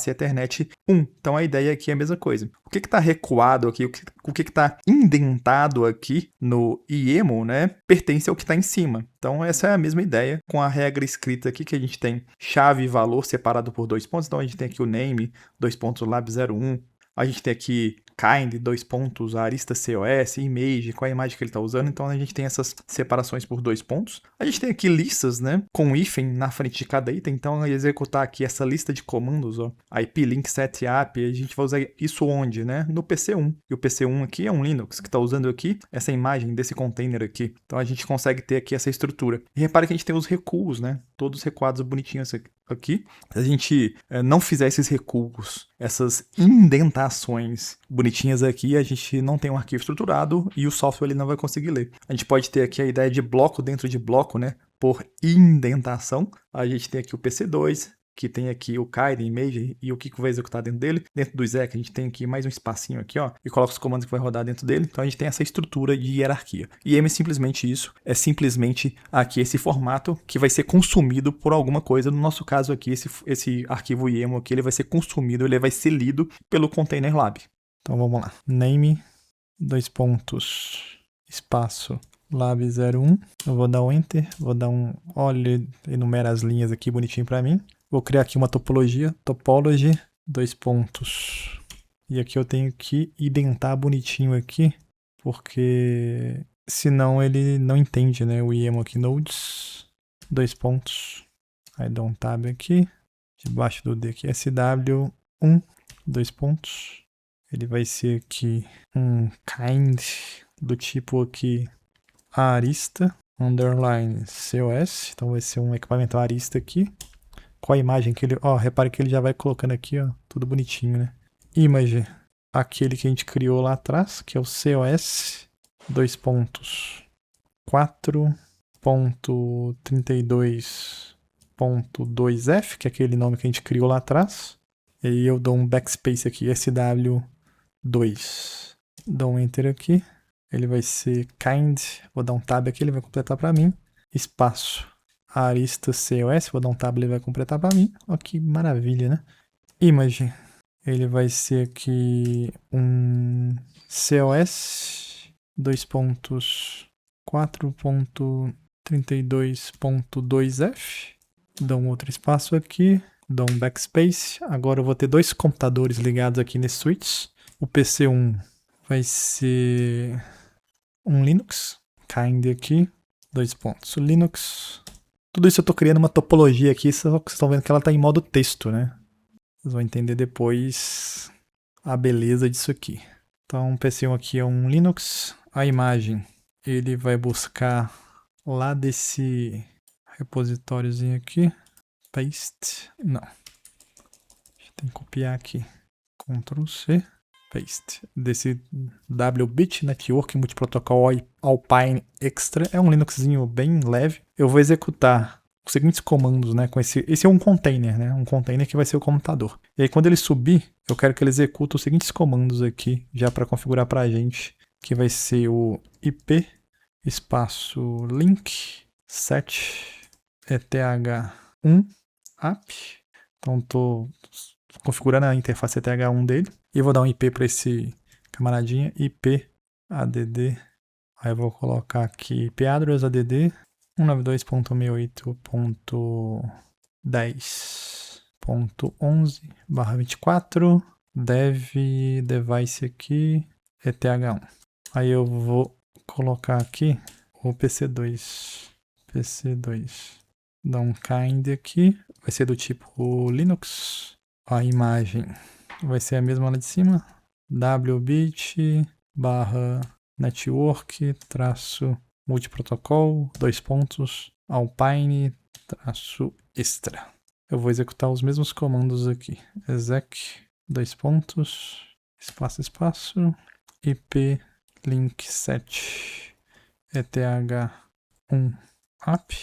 Ethernet 1. Então a ideia aqui é a mesma coisa. O que está recuado aqui, o que está indentado aqui no YAML, né, pertence ao que está em cima. Então essa é a mesma ideia com a regra escrita aqui, que a gente tem chave e valor separado por 2 pontos. Então a gente tem aqui o name, 2 pontos lab01. A gente tem aqui kind, 2 pontos, arista COS, image, qual é a imagem que ele está usando. Então a gente tem essas separações por 2 pontos. A gente tem aqui listas, né, com hífen na frente de cada item. Então executar aqui essa lista de comandos, ó, IP link set app, a gente vai usar isso onde, né? No PC1. E o PC1 aqui é um Linux que está usando aqui essa imagem desse container aqui. Então a gente consegue ter aqui essa estrutura. E repare que a gente tem os recuos, né? Todos recuados bonitinhos aqui. Se a gente não fizer esses recuos, essas indentações bonitinhas aqui, a gente não tem um arquivo estruturado e o software ele não vai conseguir ler. A gente pode ter aqui a ideia de bloco dentro de bloco, né? Por indentação. A gente tem aqui o PC2, que tem aqui o kind, image e o que vai executar dentro dele. Dentro do exec, a gente tem aqui mais um espacinho aqui, ó, e coloca os comandos que vai rodar dentro dele. Então a gente tem essa estrutura de hierarquia. E é simplesmente isso, é simplesmente aqui esse formato que vai ser consumido por alguma coisa. No nosso caso aqui, esse arquivo YAML aqui, ele vai ser consumido, ele vai ser lido pelo Container Lab. Então vamos lá. Name, 2 pontos, espaço, lab01. Eu vou dar um enter, vou dar um... Olha, ele enumera as linhas aqui bonitinho para mim. Vou criar aqui uma topologia, topology, 2 pontos. E aqui eu tenho que identar bonitinho aqui, porque senão ele não entende, né? O YAML aqui, nodes, 2 pontos. Aí dá um tab aqui, debaixo do D aqui, SW1, 2 pontos. Ele vai ser aqui um kind do tipo aqui arista, underline COS. Então vai ser um equipamento arista aqui. Qual a imagem que ele... Ó, repare que ele já vai colocando aqui, ó, tudo bonitinho, né? Image, aquele que a gente criou lá atrás, que é o COS, 2 pontos, 4.32.2F, que é aquele nome que a gente criou lá atrás. E aí eu dou um backspace aqui, SW2. Dou um enter aqui. Ele vai ser kind, vou dar um tab aqui, ele vai completar para mim. Espaço. Arista COS, vou dar um tab, ele vai completar para mim. Ó, que maravilha, né? Image, ele vai ser aqui um COS, 2 pontos, 4.32.2F. Dou um outro espaço aqui, dou um backspace. Agora eu vou ter 2 computadores ligados aqui nesse switch. O PC1 vai ser um Linux, kind aqui, 2 pontos, Linux. Tudo isso eu tô criando uma topologia aqui, só que vocês estão vendo que ela tá em modo texto, né? Vocês vão entender depois a beleza disso aqui. Então o PC1 aqui é um Linux. A imagem, ele vai buscar lá desse repositóriozinho aqui. Paste. Não. Tem que copiar aqui. Ctrl C. Paste. Desse WBit Network Multiprotocol Alpine Extra. É um Linuxzinho bem leve. Eu vou executar os seguintes comandos, né? Com esse é um container, né? Um container que vai ser o computador. E aí quando ele subir, eu quero que ele execute os seguintes comandos aqui, já para configurar para a gente, que vai ser o IP espaço link set ETH1 app. Então estou configurando a interface ETH1 dele. E vou dar um IP para esse camaradinha, IP add. Aí eu vou colocar aqui IP address add 192.168.10.11/24 dev device aqui ETH1. Aí eu vou colocar aqui o PC2. Dá um kind aqui, vai ser do tipo Linux. A imagem vai ser a mesma lá de cima, wbit network multiprotocol, 2 pontos, alpine extra. Eu vou executar os mesmos comandos aqui, exec, 2 pontos, espaço, IP link set ETH1 app.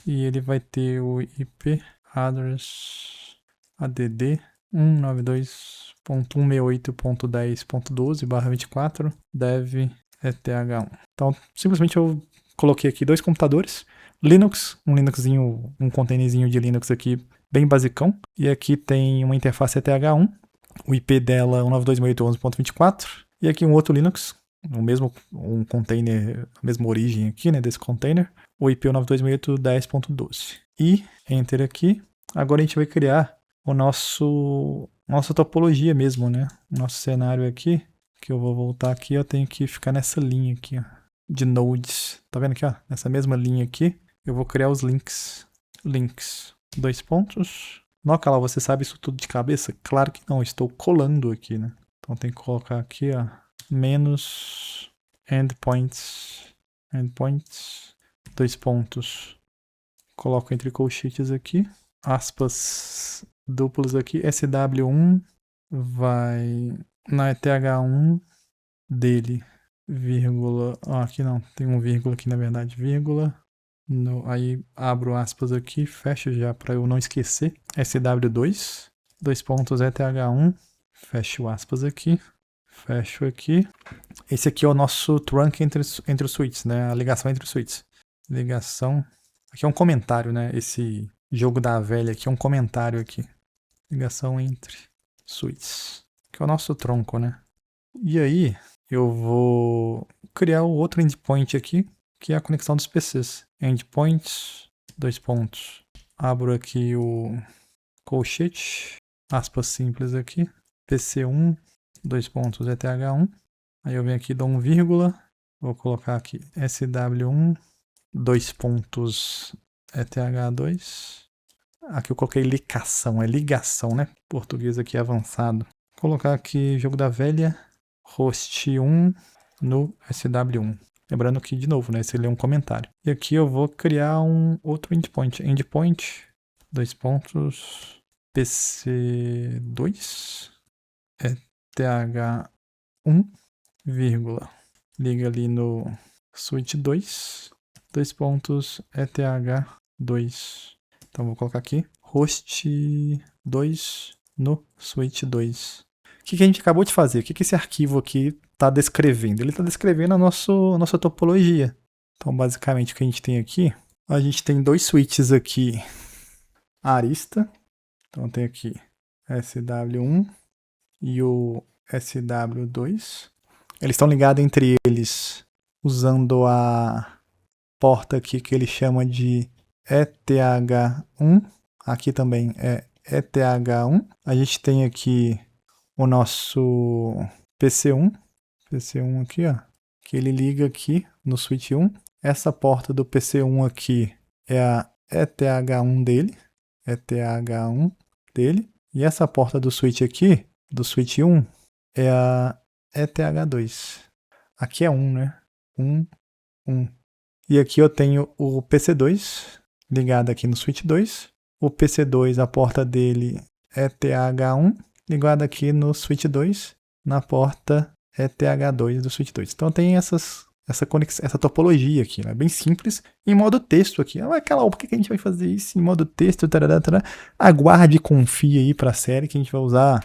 E ele vai ter o IP address add 192.168.10.12/24 dev eth1. Então, simplesmente eu coloquei aqui 2 computadores, Linux, um Linuxzinho, um containerzinho de Linux aqui bem basicão, e aqui tem uma interface eth1, o IP dela é 192.168.11.24, e aqui um outro Linux, um container, a mesma origem aqui, né, desse container, o IP 192.168.10.12. E enter aqui. Agora a gente vai criar nossa topologia mesmo, né? Nosso cenário aqui, que eu vou voltar aqui, eu tenho que ficar nessa linha aqui, ó, de nodes. Tá vendo aqui, ó? Nessa mesma linha aqui, eu vou criar os links. Links, 2 pontos. Nossa, lá, você sabe isso tudo de cabeça? Claro que não, estou colando aqui, né? Então tem que colocar aqui, ó, menos endpoints, 2 pontos. Coloco entre colchetes aqui, aspas duplos aqui, SW1 vai na ETH1 dele, vírgula, aqui não, tem um vírgula aqui na verdade, vírgula, aí abro aspas aqui, fecho já para eu não esquecer, SW2, 2 pontos ETH1, fecho aspas aqui, fecho aqui. Esse aqui é o nosso trunk entre os switches, né? A ligação entre os switches. Ligação. Aqui é um comentário, né? Esse jogo da velha aqui é um comentário aqui. Ligação entre switches. Que é o nosso tronco, né? E aí, eu vou criar o outro endpoint aqui, que é a conexão dos PCs. Endpoints, 2 pontos. Abro aqui o colchete, aspas simples aqui. PC1, 2 pontos ETH1. Aí eu venho aqui, dou um vírgula, vou colocar aqui SW1, 2 pontos ETH2. Aqui eu coloquei ligação, é ligação, né? Português aqui avançado. Vou colocar aqui jogo da velha, host 1 no SW1. Lembrando que, de novo, né? Esse ali é um comentário. E aqui eu vou criar um outro endpoint. Endpoint, 2 pontos, PC2, ETH1, vírgula, liga ali no switch 2, 2 pontos ETH2. Então vou colocar aqui host 2 no switch 2. O que a gente acabou de fazer? O que esse arquivo aqui está descrevendo? Ele está descrevendo a nossa topologia. Então basicamente o que a gente tem aqui, a gente tem 2 switches aqui arista. Então tem aqui SW1 e o SW2. Eles estão ligados entre eles usando a porta aqui que ele chama de ETH1. Aqui também é ETH1. A gente tem aqui o nosso PC1. PC1 aqui, ó. Que ele liga aqui no switch 1. Essa porta do PC1 aqui é a ETH1 dele. ETH1 dele. E essa porta do switch aqui, do switch 1, é a ETH2. Aqui é 1, né? 1. E aqui eu tenho o PC2 ligado aqui no switch 2. O PC2, a porta dele é ETH1 ligado aqui no switch 2, na porta ETH2 do switch 2. Então tem essa topologia aqui, né? Bem simples, em modo texto aqui. Por que a gente vai fazer isso em modo texto? Aguarde e confie aí para a série que a gente vai usar.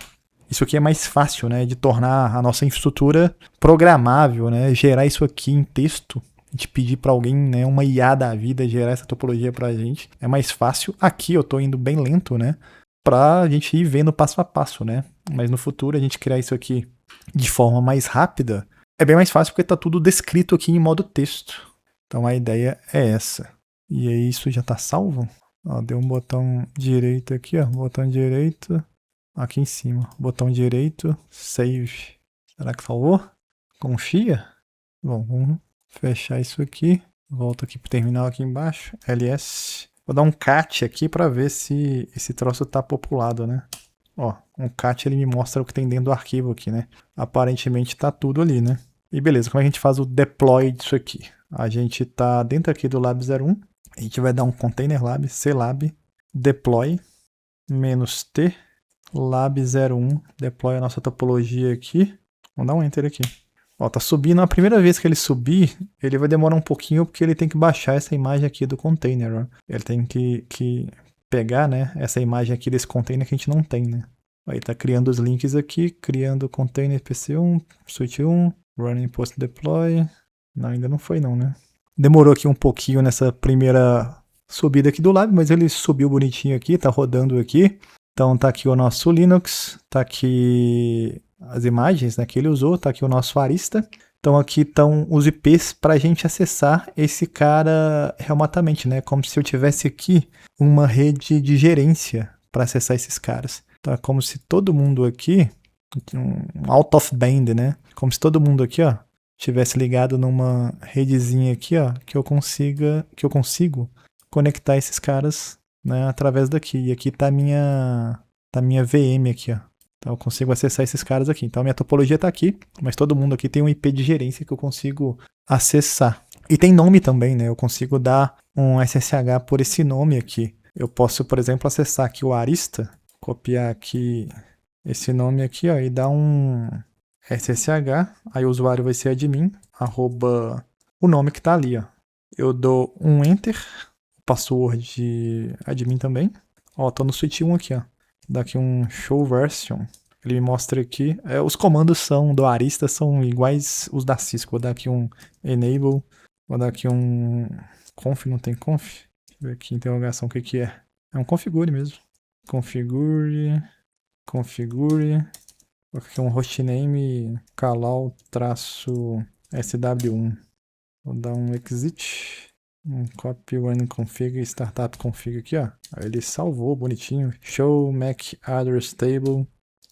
Isso aqui é mais fácil, né, de tornar a nossa infraestrutura programável, né, gerar isso aqui em texto, a gente pedir para alguém, né, uma IA da vida gerar essa topologia para a gente, é mais fácil. Aqui eu estou indo bem lento, né, para a gente ir vendo passo a passo, né, mas no futuro a gente criar isso aqui de forma mais rápida é bem mais fácil porque está tudo descrito aqui em modo texto. Então a ideia é essa. E aí isso já está salvo? Ó, deu um botão direito aqui, ó, botão direito. Aqui em cima, botão direito, save. Será que salvou? Confia? Bom, vamos fechar isso aqui. Volto aqui pro terminal aqui embaixo, ls. Vou dar um cat aqui para ver se esse troço tá populado, né? Ó, um cat ele me mostra o que tem dentro do arquivo aqui, né? Aparentemente tá tudo ali, né? E beleza, como é que a gente faz o deploy disso aqui? A gente tá dentro aqui do lab 01. A gente vai dar um container lab, clab, deploy, -t, lab 01, deploy a nossa topologia aqui. Vamos dar um enter aqui. Ó, tá subindo. A primeira vez que ele subir, ele vai demorar um pouquinho porque ele tem que baixar essa imagem aqui do container, ó. Ele tem que pegar, né, essa imagem aqui desse container que a gente não tem, né. Aí tá criando os links aqui, criando container PC1, switch 1, running post deploy. Não, ainda não foi não, né. Demorou aqui um pouquinho nessa primeira subida aqui do lab, mas ele subiu bonitinho aqui, tá rodando aqui. Então tá aqui o nosso Linux, tá aqui as imagens, né, que ele usou, tá aqui o nosso Arista. Então aqui estão os IPs para a gente acessar esse cara remotamente, né, como se eu tivesse aqui uma rede de gerência para acessar esses caras. Então é como se todo mundo aqui, um out of band, né, como se todo mundo aqui, ó, tivesse ligado numa redezinha aqui, ó, que eu consigo conectar esses caras, né, através daqui. E aqui tá a minha VM aqui, ó. Então eu consigo acessar esses caras aqui. Então a minha topologia tá aqui, mas todo mundo aqui tem um IP de gerência que eu consigo acessar. E tem nome também, né? Eu consigo dar um SSH por esse nome aqui. Eu posso, por exemplo, acessar aqui o Arista, copiar aqui esse nome aqui, ó, e dar um SSH. Aí o usuário vai ser admin, @ o nome que tá ali, ó. Eu dou um enter, password de admin também. Ó, tô no switch 1 aqui, ó. Dá aqui um show version. Ele me mostra aqui. Os comandos do Arista são iguais os da Cisco. Vou dar aqui um enable. Vou dar aqui um conf, não tem conf? Deixa eu ver aqui, interrogação, o que é? É um configure mesmo. Configure. Vou aqui um hostname kalau-sw1. Vou dar um exit. Um copy run config, startup config aqui, ó. Aí ele salvou bonitinho. Show MAC address table.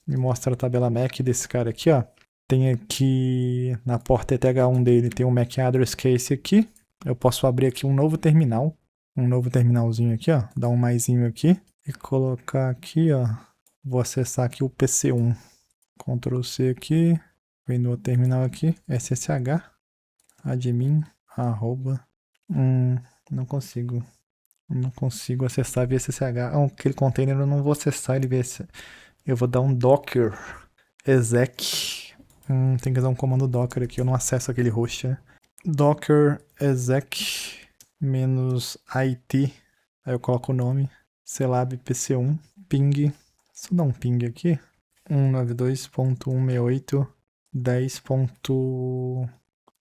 Me mostra a tabela MAC desse cara aqui, ó. Tem aqui na porta ETH1 dele, tem um MAC address que é esse aqui. Eu posso abrir aqui um novo terminal. Um novo terminalzinho aqui, ó. Dar um maisinho aqui. E colocar aqui, ó. Vou acessar aqui o PC1. Ctrl C aqui. Vem no terminal aqui. SSH. Admin. Não consigo. Não consigo acessar via SSH. Aquele container eu não vou acessar ele via SSH. Eu vou dar um docker exec. Tem que dar um comando docker aqui. Eu não acesso aquele host, né? Docker exec -it. Aí eu coloco o nome. Celab PC1. Ping. Se eu dar um ping aqui. 192.168.10.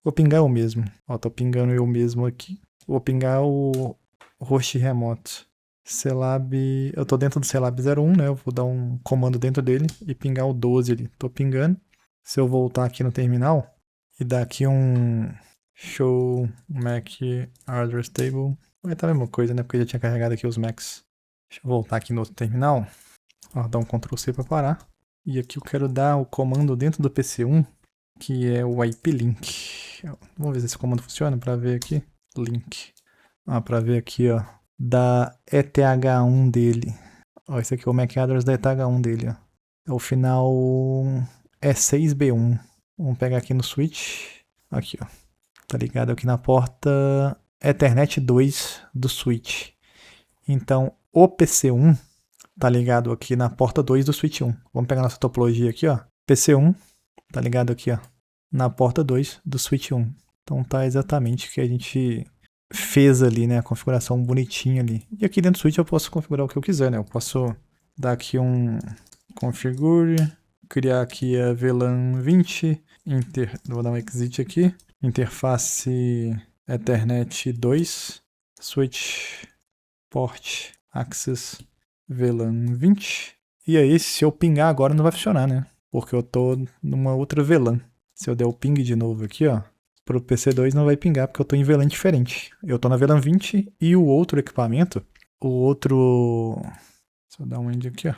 Vou pingar eu mesmo. Ó, tô pingando eu mesmo aqui. Vou pingar o host remoto. Celab. Eu tô dentro do Celab 01, né? Eu vou dar um comando dentro dele e pingar o 12 ali. Tô pingando. Se eu voltar aqui no terminal e dar aqui um show MAC address table, vai estar a mesma coisa, né? Porque eu já tinha carregado aqui os MACs. Deixa eu voltar aqui no outro terminal. Ó, dar um Ctrl C para parar. E aqui eu quero dar o comando dentro do PC1, que é o IP link. Vamos ver se esse comando funciona para ver aqui. Link. Para ver aqui, ó. Da ETH1 dele. Ó, esse aqui é o MAC address da ETH1 dele, ó. É o final E6B1. Vamos pegar aqui no switch. Aqui, ó. Tá ligado aqui na porta Ethernet 2 do switch. Então, o PC1 tá ligado aqui na porta 2 do switch 1. Vamos pegar nossa topologia aqui, ó. PC1 tá ligado aqui, ó, na porta 2 do switch 1. Então tá exatamente o que a gente fez ali, né? A configuração bonitinha ali. E aqui dentro do switch eu posso configurar o que eu quiser, né? Eu posso dar aqui um configure, criar aqui a VLAN 20, vou dar um exit aqui, interface Ethernet 2, switch port access VLAN 20. E aí, se eu pingar agora não vai funcionar, né? Porque eu tô numa outra VLAN. Se eu der o ping de novo aqui, ó, pro PC2 não vai pingar porque eu tô em VLAN diferente. Eu tô na VLAN 20 e o outro equipamento, se eu dar um end aqui, ó,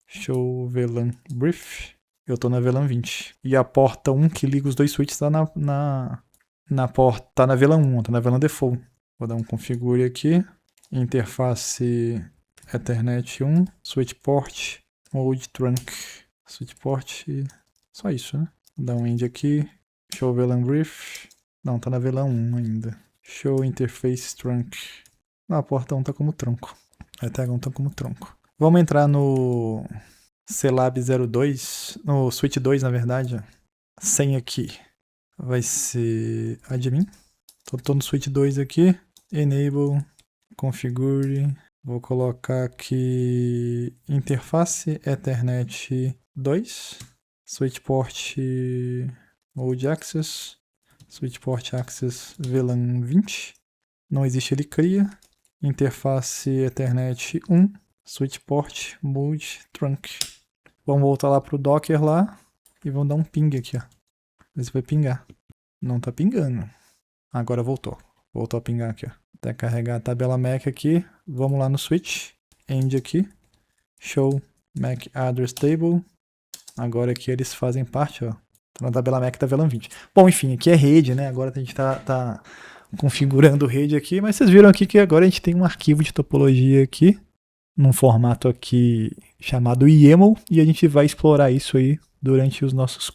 show VLAN brief, eu tô na VLAN 20. E a porta 1 que liga os dois switches tá na porta, tá na VLAN 1, tá na VLAN default. Vou dar um configure aqui, interface Ethernet 1, switch port, mode trunk, switch port, só isso, né? Vou dar um end aqui, show VLAN brief, não, tá na VLAN 1 ainda. Show interface trunk, a porta 1 tá como tronco, a ETH1 tá como tronco. Vamos entrar no Celab 02, no switch 2 na verdade, senha aqui, vai ser admin. Tô no switch 2 aqui. Enable, configure. Vou colocar aqui interface Ethernet 2. Switch port mode access. Switch port access VLAN 20. Não existe, ele cria. Interface Ethernet 1. Switch port mode trunk. Vamos voltar lá pro Docker lá. E vamos dar um ping aqui, ó. Ver se vai pingar. Não tá pingando. Agora voltou. Voltou a pingar aqui, ó. Até carregar a tabela MAC aqui. Vamos lá no switch. End aqui. Show MAC address table. Agora aqui eles fazem parte, ó. Tá na tabela MAC da VLAN 20. Bom, enfim, aqui é rede, né? Agora a gente tá configurando rede aqui. Mas vocês viram aqui que agora a gente tem um arquivo de topologia aqui. Num formato aqui chamado YAML. E a gente vai explorar isso aí durante os nossos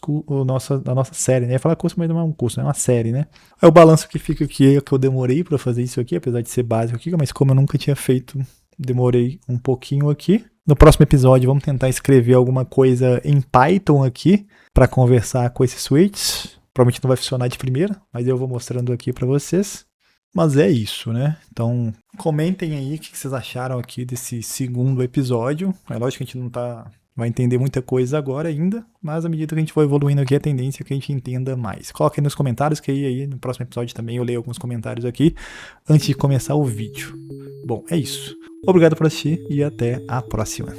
a nossa série, né? Eu ia falar curso, mas não é um curso, é uma série, né? É o balanço que fica aqui, é que eu demorei para fazer isso aqui, apesar de ser básico aqui, mas como eu nunca tinha feito, demorei um pouquinho aqui. No próximo episódio vamos tentar escrever alguma coisa em Python aqui para conversar com esses switches. Provavelmente não vai funcionar de primeira, mas eu vou mostrando aqui para vocês. Mas é isso, né? Então, comentem aí o que vocês acharam aqui desse segundo episódio. É lógico que a gente não vai entender muita coisa agora ainda, mas à medida que a gente for evoluindo aqui, a tendência é que a gente entenda mais. Coloquem nos comentários, que aí no próximo episódio também eu leio alguns comentários aqui antes de começar o vídeo. Bom, é isso. Obrigado por assistir e até a próxima.